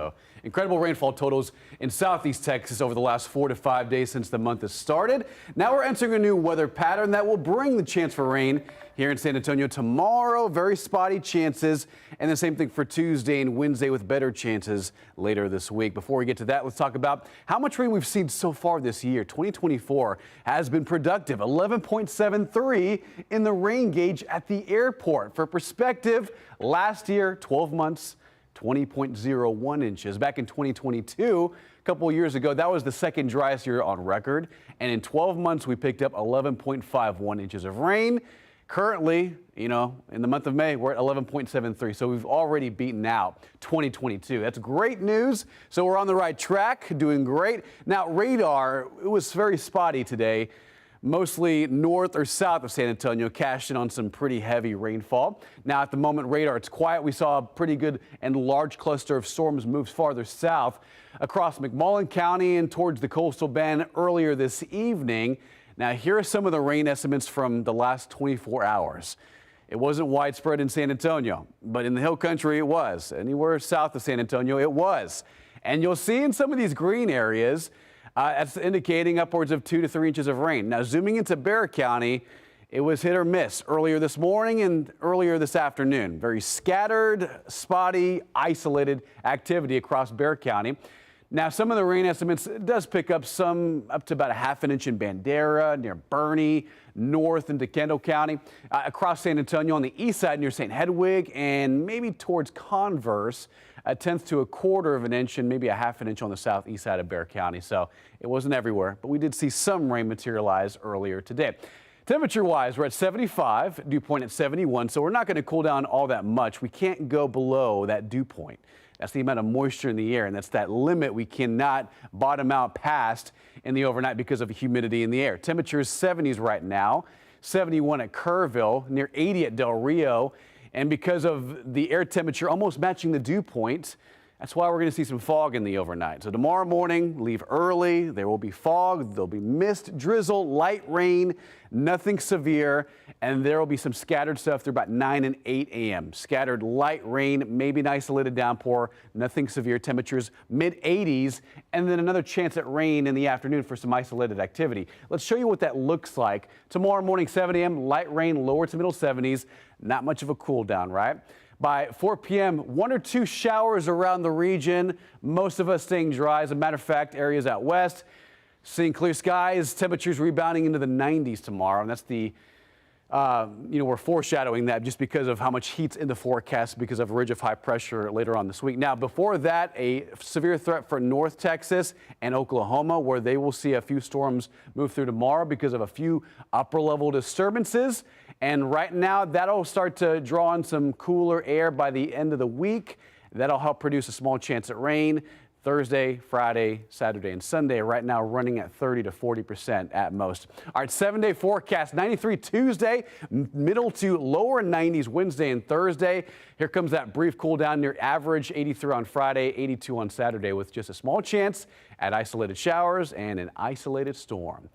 So incredible rainfall totals in southeast Texas over the last 4 to 5 days since the month has started. Now we're entering a new weather pattern that will bring the chance for rain here in San Antonio tomorrow. Very spotty chances, and the same thing for Tuesday and Wednesday with better chances later this week. Before we get to that, let's talk about how much rain we've seen so far this year. 2024 has been productive, 11.73 in the rain gauge at the airport. For perspective, last year, 12 months, 20.01 inches. Back in 2022, a couple of years ago, that was the second driest year on record. And in 12 months, we picked up 11.51 inches of rain. Currently, in the month of May, we're at 11.73. So we've already beaten out 2022. That's great news. So we're on the right track, doing great. Now, radar, it was very spotty today. Mostly north or south of San Antonio, cashed in on some pretty heavy rainfall. Now, at the moment, radar, it's quiet. We saw a pretty good and large cluster of storms move farther south across McMullen County and towards the coastal bend earlier this evening. Now, here are some of the rain estimates from the last 24 hours. It wasn't widespread in San Antonio, but in the hill country, it was. Anywhere south of San Antonio, it was. And you'll see in some of these green areas, that's indicating upwards of 2 to 3 inches of rain. Now, zooming into Bexar County, it was hit or miss earlier this morning and earlier this afternoon. Very scattered, spotty, isolated activity across Bexar County. Now, some of the rain estimates does pick up some up to about a ½ an inch in Bandera, near Bernie, north into Kendall County, across San Antonio on the east side near St. Hedwig, and maybe towards Converse, 1/10 to 1/4 of an inch, and maybe a ½ an inch on the southeast side of Bexar County. So it wasn't everywhere, but we did see some rain materialize earlier today. Temperature-wise, we're at 75, dew point at 71, so we're not going to cool down all that much. We can't go below that dew point. That's the amount of moisture in the air, and that's that limit we cannot bottom out past in the overnight because of humidity in the air. Temperature is 70s right now, 71 at Kerrville, near 80 at Del Rio, and because of the air temperature almost matching the dew point, that's why we're going to see some fog in the overnight. So tomorrow morning, leave early. There will be fog. There'll be mist, drizzle, light rain, nothing severe. And there will be some scattered stuff through about 9 and 8 a.m. Scattered light rain, maybe an isolated downpour, nothing severe. Temperatures mid-80s, and then another chance at rain in the afternoon for some isolated activity. Let's show you what that looks like. Tomorrow morning, 7 a.m., light rain, lower to middle 70s. Not much of a cool down, right? By 4 p.m., 1 or 2 showers around the region. Most of us staying dry. As a matter of fact, areas out west seeing clear skies. Temperatures rebounding into the 90s tomorrow. And that's the, we're foreshadowing that just because of how much heat's in the forecast because of a ridge of high pressure later on this week. Now, before that, a severe threat for North Texas and Oklahoma, where they will see a few storms move through tomorrow because of a few upper level disturbances. And right now, that'll start to draw in some cooler air by the end of the week. That'll help produce a small chance at rain Thursday, Friday, Saturday, and Sunday. Right now, running at 30 to 40% at most. All right, 7-day forecast, 93 Tuesday, middle to lower 90s Wednesday and Thursday. Here comes that brief cool down near average, 83 on Friday, 82 on Saturday, with just a small chance at isolated showers and an isolated storm.